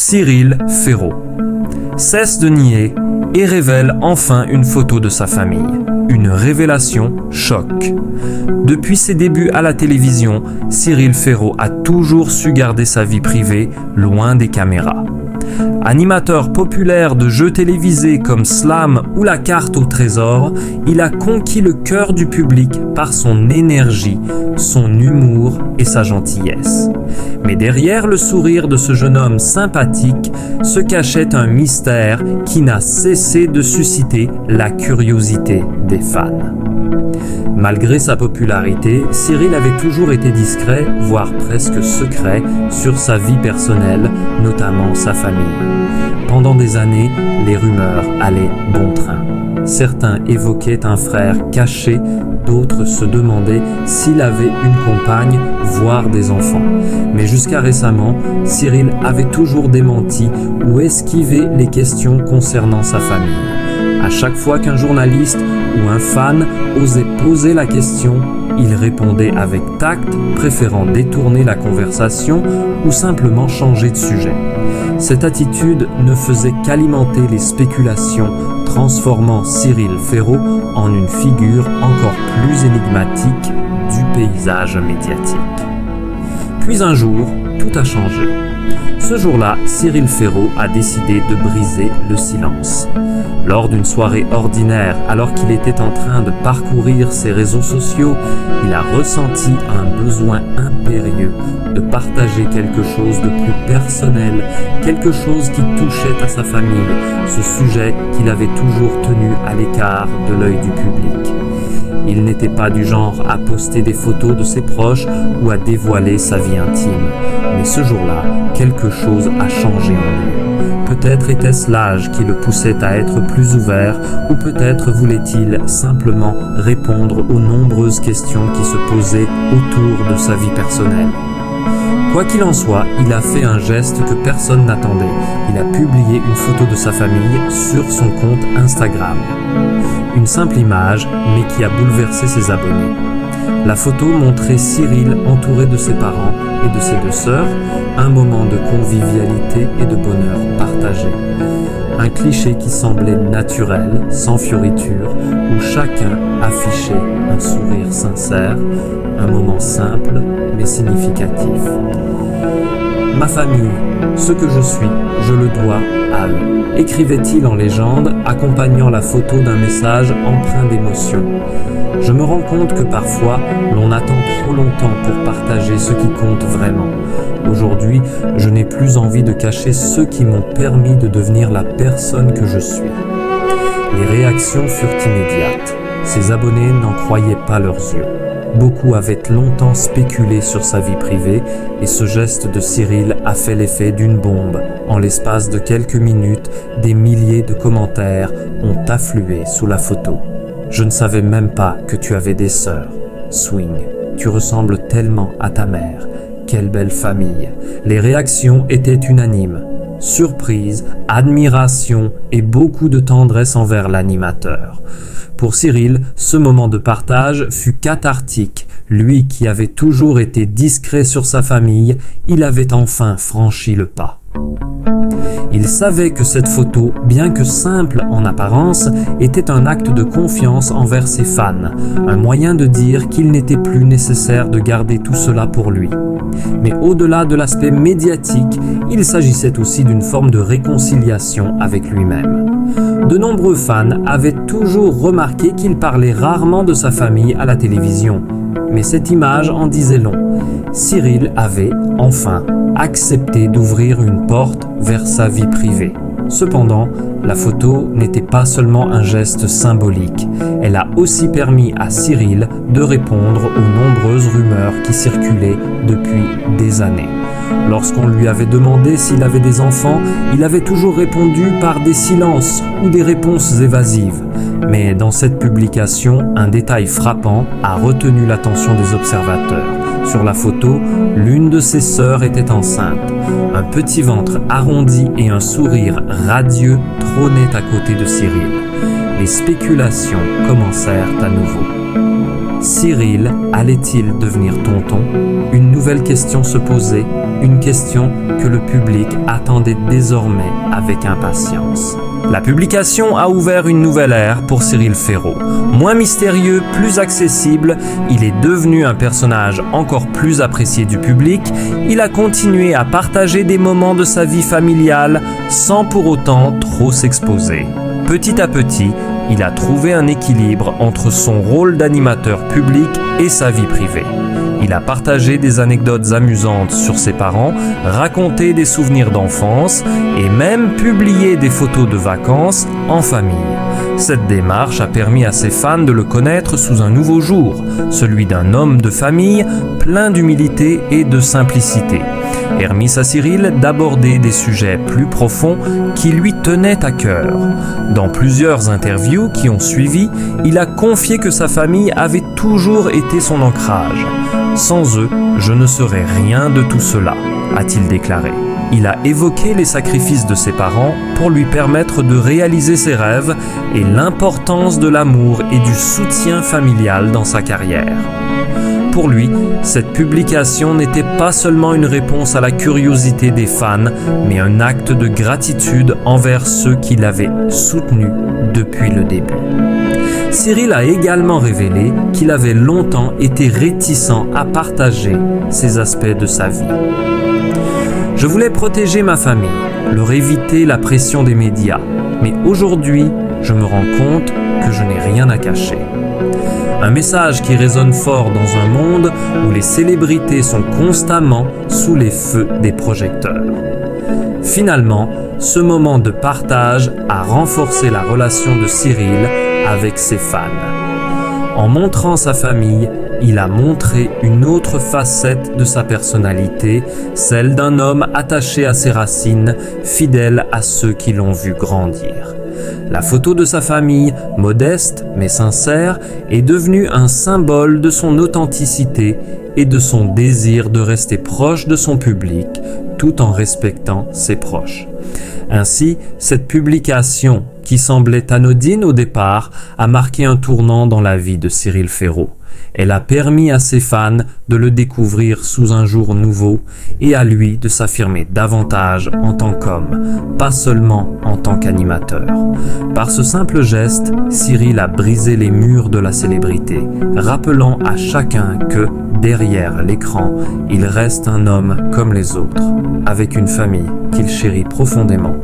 Cyril Ferraud cesse de nier et révèle enfin une photo de sa famille. Une révélation choc. Depuis ses débuts à la télévision, Cyril Ferraud a toujours su garder sa vie privée loin des caméras. Animateur populaire de jeux télévisés comme Slam ou La Carte au Trésor, il a conquis le cœur du public par son énergie, son humour et sa gentillesse. Mais derrière le sourire de ce jeune homme sympathique se cachait un mystère qui n'a cessé de susciter la curiosité des fans. Malgré sa popularité, Cyril avait toujours été discret, voire presque secret, sur sa vie personnelle, notamment sa famille. Pendant des années, les rumeurs allaient bon train. Certains évoquaient un frère caché, d'autres se demandaient s'il avait une compagne, voire des enfants. Mais jusqu'à récemment, Cyril avait toujours démenti ou esquivé les questions concernant sa famille. À chaque fois qu'un journaliste ou un fan osait poser la question, il répondait avec tact, préférant détourner la conversation ou simplement changer de sujet. Cette attitude ne faisait qu'alimenter les spéculations, transformant Cyril Ferraud en une figure encore plus énigmatique du paysage médiatique. Puis un jour, tout a changé. Ce jour-là, Cyril Ferraud a décidé de briser le silence. Lors d'une soirée ordinaire, alors qu'il était en train de parcourir ses réseaux sociaux, il a ressenti un besoin impérieux de partager quelque chose de plus personnel, quelque chose qui touchait à sa famille, ce sujet qu'il avait toujours tenu à l'écart de l'œil du public. Il n'était pas du genre à poster des photos de ses proches ou à dévoiler sa vie intime. Mais ce jour-là, quelque chose a changé en lui. Peut-être était-ce l'âge qui le poussait à être plus ouvert, ou peut-être voulait-il simplement répondre aux nombreuses questions qui se posaient autour de sa vie personnelle. Quoi qu'il en soit, il a fait un geste que personne n'attendait. Il a publié une photo de sa famille sur son compte Instagram. Une simple image, mais qui a bouleversé ses abonnés. La photo montrait Cyril entouré de ses parents et de ses deux sœurs, un moment de convivialité et de bonheur partagé. Un cliché qui semblait naturel, sans fioriture, où chacun affichait un sourire sincère, un moment simple mais significatif. Ma famille, ce que je suis, je le dois à eux, écrivait-il en légende, accompagnant la photo d'un message empreint d'émotion. Je me rends compte que parfois, l'on attend trop longtemps pour partager ce qui compte vraiment. Aujourd'hui, je n'ai plus envie de cacher ceux qui m'ont permis de devenir la personne que je suis. Les réactions furent immédiates. Ses abonnés n'en croyaient pas leurs yeux. Beaucoup avaient longtemps spéculé sur sa vie privée et ce geste de Cyril a fait l'effet d'une bombe. En l'espace de quelques minutes, des milliers de commentaires ont afflué sous la photo. Je ne savais même pas que tu avais des sœurs. Swing, tu ressembles tellement à ta mère. Quelle belle famille. Les réactions étaient unanimes. Surprise, admiration et beaucoup de tendresse envers l'animateur. Pour Cyril, ce moment de partage fut cathartique. Lui qui avait toujours été discret sur sa famille, il avait enfin franchi le pas. Il savait que cette photo, bien que simple en apparence, était un acte de confiance envers ses fans, un moyen de dire qu'il n'était plus nécessaire de garder tout cela pour lui. Mais au-delà de l'aspect médiatique, il s'agissait aussi d'une forme de réconciliation avec lui-même. De nombreux fans avaient toujours remarqué qu'il parlait rarement de sa famille à la télévision. Mais cette image en disait long. Cyril avait, enfin, accepté d'ouvrir une porte vers sa vie privée. Cependant, la photo n'était pas seulement un geste symbolique. Elle a aussi permis à Cyril de répondre aux nombreuses rumeurs qui circulaient depuis des années. Lorsqu'on lui avait demandé s'il avait des enfants, il avait toujours répondu par des silences ou des réponses évasives. Mais dans cette publication, un détail frappant a retenu l'attention des observateurs. Sur la photo, l'une de ses sœurs était enceinte. Un petit ventre arrondi et un sourire radieux trônaient à côté de Cyril. Les spéculations commencèrent à nouveau. Cyril allait-il devenir tonton? Une nouvelle question se posait, une question que le public attendait désormais avec impatience. La publication a ouvert une nouvelle ère pour Cyril Ferraud. Moins mystérieux, plus accessible, il est devenu un personnage encore plus apprécié du public. Il a continué à partager des moments de sa vie familiale sans pour autant trop s'exposer. Petit à petit, il a trouvé un équilibre entre son rôle d'animateur public et sa vie privée. Il a partagé des anecdotes amusantes sur ses parents, raconté des souvenirs d'enfance et même publié des photos de vacances en famille. Cette démarche a permis à ses fans de le connaître sous un nouveau jour, celui d'un homme de famille plein d'humilité et de simplicité. Permis à Cyril d'aborder des sujets plus profonds qui lui tenaient à cœur. Dans plusieurs interviews qui ont suivi, il a confié que sa famille avait toujours été son ancrage. Sans eux, je ne serais rien de tout cela, a-t-il déclaré. Il a évoqué les sacrifices de ses parents pour lui permettre de réaliser ses rêves et l'importance de l'amour et du soutien familial dans sa carrière. Pour lui, cette publication n'était pas seulement une réponse à la curiosité des fans, mais un acte de gratitude envers ceux qui l'avaient soutenu depuis le début. Cyril a également révélé qu'il avait longtemps été réticent à partager ces aspects de sa vie. Je voulais protéger ma famille, leur éviter la pression des médias, mais aujourd'hui, je me rends compte que je n'ai rien à cacher. Un message qui résonne fort dans un monde où les célébrités sont constamment sous les feux des projecteurs. Finalement, ce moment de partage a renforcé la relation de Cyril avec ses fans. En montrant sa famille, il a montré une autre facette de sa personnalité, celle d'un homme attaché à ses racines, fidèle à ceux qui l'ont vu grandir. La photo de sa famille, modeste mais sincère, est devenue un symbole de son authenticité et de son désir de rester proche de son public, tout en respectant ses proches. Ainsi, cette publication, qui semblait anodine au départ, a marqué un tournant dans la vie de Cyril Ferraud. Elle a permis à ses fans de le découvrir sous un jour nouveau et à lui de s'affirmer davantage en tant qu'homme, pas seulement en tant qu'animateur. Par ce simple geste, Cyril a brisé les murs de la célébrité, rappelant à chacun que, derrière l'écran, il reste un homme comme les autres, avec une famille qu'il chérit profondément.